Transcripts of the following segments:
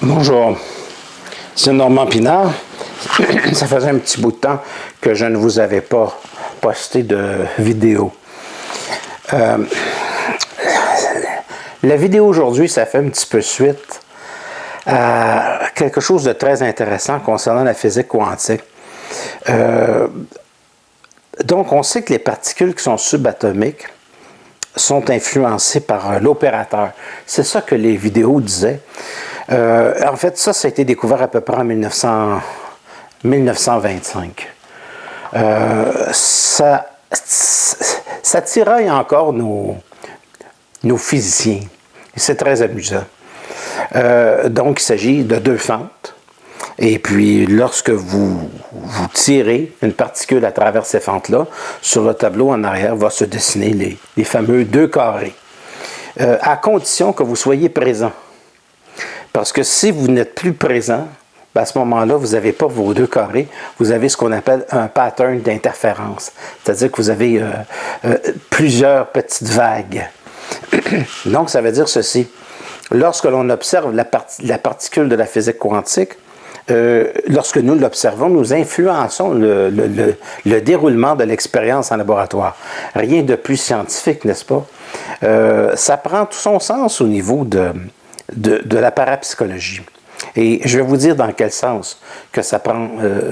Bonjour, c'est Normand Pinard. Ça faisait un petit bout de temps que je ne vous avais pas posté de vidéo. La vidéo aujourd'hui, ça fait un petit peu suite à quelque chose de très intéressant concernant la physique quantique. Donc, on sait que les particules qui sont subatomiques sont influencées par l'opérateur. C'est ça que les vidéos disaient. En fait, ça a été découvert à peu près en 1925. Ça tiraille encore nos physiciens. C'est très amusant. Donc, il s'agit de deux fentes. Et puis, lorsque vous tirez une particule à travers ces fentes-là, sur le tableau en arrière va se dessiner les fameux deux carrés. À condition que vous soyez présent. Parce que si vous n'êtes plus présent, ben à ce moment-là, vous n'avez pas vos deux carrés, vous avez ce qu'on appelle un pattern d'interférence. C'est-à-dire que vous avez plusieurs petites vagues. Donc, ça veut dire ceci. Lorsque l'on observe la particule de la physique quantique, lorsque nous l'observons, nous influençons le déroulement de l'expérience en laboratoire. Rien de plus scientifique, n'est-ce pas? Ça prend tout son sens au niveau de la parapsychologie. Et je vais vous dire dans quel sens que ça prend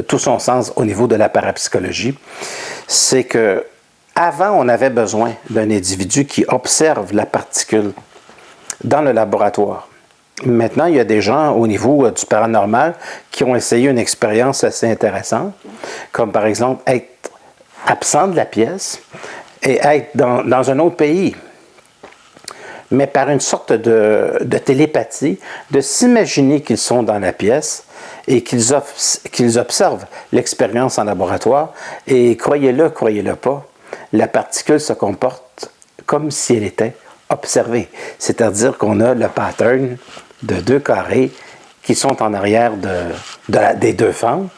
tout son sens au niveau de la parapsychologie. C'est que avant, on avait besoin d'un individu qui observe la particule dans le laboratoire. Maintenant, il y a des gens au niveau du paranormal qui ont essayé une expérience assez intéressante, comme par exemple être absent de la pièce et être dans un autre pays, mais par une sorte de télépathie, de s'imaginer qu'ils sont dans la pièce et qu'ils observent l'expérience en laboratoire. Et croyez-le, croyez-le pas, la particule se comporte comme si elle était observée. C'est-à-dire qu'on a le pattern de deux carrés qui sont en arrière des deux fentes.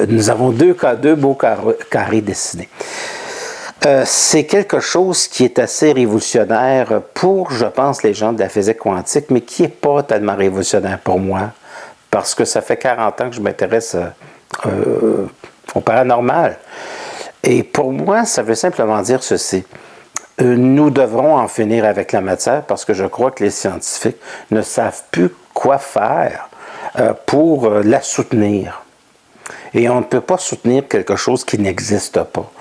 Nous avons deux beaux carrés dessinés. C'est quelque chose qui est assez révolutionnaire pour, je pense, les gens de la physique quantique, mais qui n'est pas tellement révolutionnaire pour moi, parce que ça fait 40 ans que je m'intéresse au paranormal. Et pour moi, ça veut simplement dire ceci. Nous devrons en finir avec la matière parce que je crois que les scientifiques ne savent plus quoi faire pour la soutenir. Et on ne peut pas soutenir quelque chose qui n'existe pas.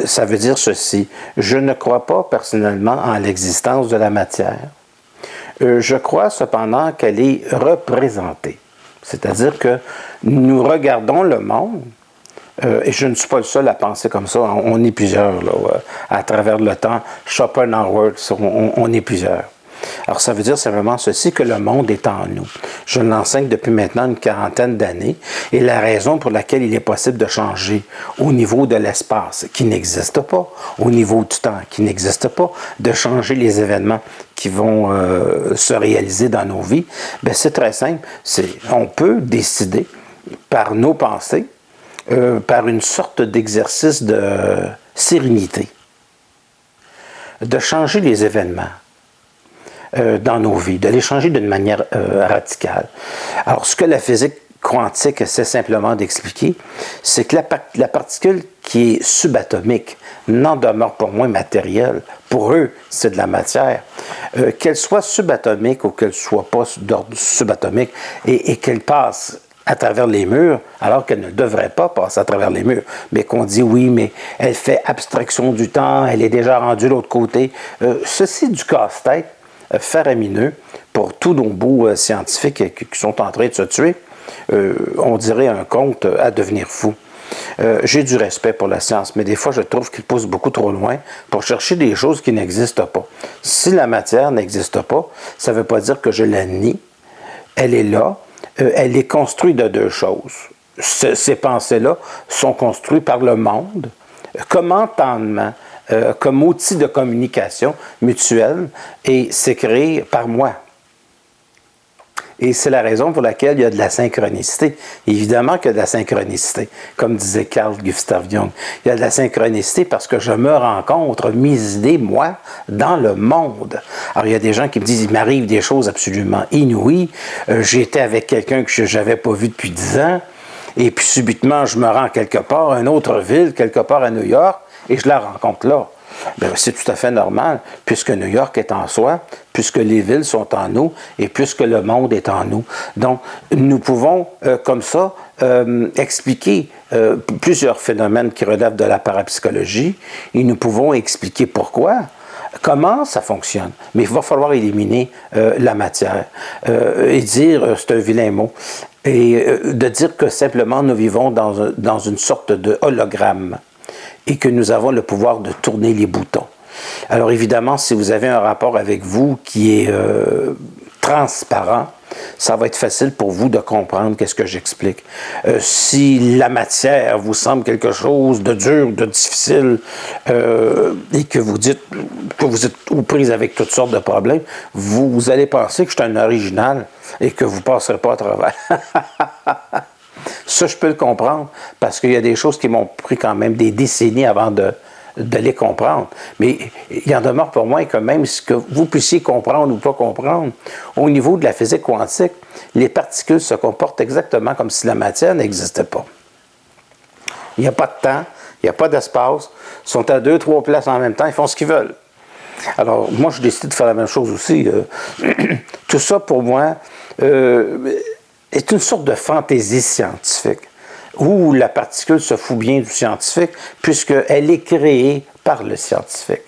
Ça veut dire ceci. Je ne crois pas personnellement en l'existence de la matière. Je crois cependant qu'elle est représentée. C'est-à-dire que nous regardons le monde. Et je ne suis pas le seul à penser comme ça. On est plusieurs là, à travers le temps. Schopenhauer, on est plusieurs. Alors, ça veut dire simplement ceci, que le monde est en nous. Je l'enseigne depuis maintenant une quarantaine d'années, et la raison pour laquelle il est possible de changer au niveau de l'espace, qui n'existe pas, au niveau du temps, qui n'existe pas, de changer les événements qui vont se réaliser dans nos vies, bien, c'est très simple. On peut décider par nos pensées, par une sorte d'exercice de sérénité, de changer les événements dans nos vies, de les changer d'une manière radicale. Alors, ce que la physique quantique essaie simplement d'expliquer, c'est que la particule qui est subatomique n'en demeure pas moins matérielle. Pour eux, c'est de la matière. Qu'elle soit subatomique ou qu'elle ne soit pas d'ordre subatomique et qu'elle passe à travers les murs, alors qu'elle ne devrait pas passer à travers les murs. Mais qu'on dit, oui, mais elle fait abstraction du temps, elle est déjà rendue de l'autre côté. Ceci est du casse-tête faramineux pour tous nos beaux scientifiques qui sont en train de se tuer. On dirait un conte à devenir fou. J'ai du respect pour la science, mais des fois, je trouve qu'il pousse beaucoup trop loin pour chercher des choses qui n'existent pas. Si la matière n'existe pas, ça ne veut pas dire que je la nie. Elle est là. Elle est construite de deux choses. Ces pensées-là sont construites par le monde comme entendement, comme outil de communication mutuelle, et c'est créé par moi. Et c'est la raison pour laquelle il y a de la synchronicité. Évidemment qu'il y a de la synchronicité, comme disait Carl Gustav Jung. Il y a de la synchronicité parce que je me rencontre, mes idées, moi, dans le monde. Alors, il y a des gens qui me disent, il m'arrive des choses absolument inouïes. J'étais avec quelqu'un que je n'avais pas vu depuis 10 ans, et puis subitement, je me rends quelque part, à une autre ville, quelque part à New York, et je la rencontre là. Bien, c'est tout à fait normal, puisque New York est en soi, puisque les villes sont en nous, et puisque le monde est en nous. Donc, nous pouvons, comme ça, expliquer plusieurs phénomènes qui relèvent de la parapsychologie, et nous pouvons expliquer pourquoi, comment ça fonctionne. Mais il va falloir éliminer la matière et dire, c'est un vilain mot, et de dire que simplement nous vivons dans une sorte de hologramme, et que nous avons le pouvoir de tourner les boutons. Alors évidemment, si vous avez un rapport avec vous qui est transparent, ça va être facile pour vous de comprendre qu'est-ce que j'explique. Si la matière vous semble quelque chose de dur, de difficile, et que vous dites que vous êtes aux prises avec toutes sortes de problèmes, vous allez penser que je suis un original et que vous ne passerez pas à travers. Ça, je peux le comprendre, parce qu'il y a des choses qui m'ont pris quand même des décennies avant de les comprendre. Mais il en demeure pour moi que même ce que vous puissiez comprendre ou pas comprendre, au niveau de la physique quantique, les particules se comportent exactement comme si la matière n'existait pas. Il n'y a pas de temps, il n'y a pas d'espace, ils sont à 2-3 places en même temps, ils font ce qu'ils veulent. Alors, moi, je décide de faire la même chose aussi. Tout ça, pour moi, est une sorte de fantaisie scientifique, où la particule se fout bien du scientifique, puisqu'elle est créée par le scientifique.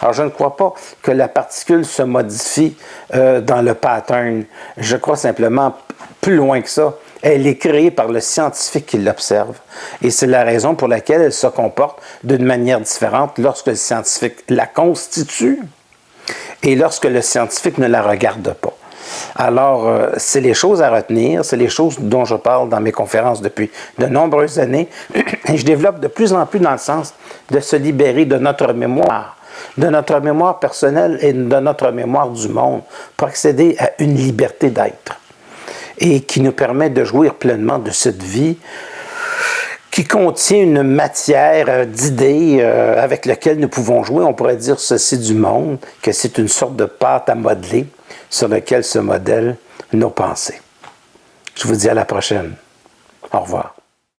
Alors, je ne crois pas que la particule se modifie dans le pattern. Je crois simplement plus loin que ça. Elle est créée par le scientifique qui l'observe. Et c'est la raison pour laquelle elle se comporte d'une manière différente lorsque le scientifique la constitue et lorsque le scientifique ne la regarde pas. Alors, c'est les choses à retenir, c'est les choses dont je parle dans mes conférences depuis de nombreuses années, et je développe de plus en plus dans le sens de se libérer de notre mémoire personnelle et de notre mémoire du monde, pour accéder à une liberté d'être, et qui nous permet de jouir pleinement de cette vie qui contient une matière d'idées avec laquelle nous pouvons jouer. On pourrait dire ceci du monde, que c'est une sorte de pâte à modeler sur laquelle se modèlent nos pensées. Je vous dis à la prochaine. Au revoir.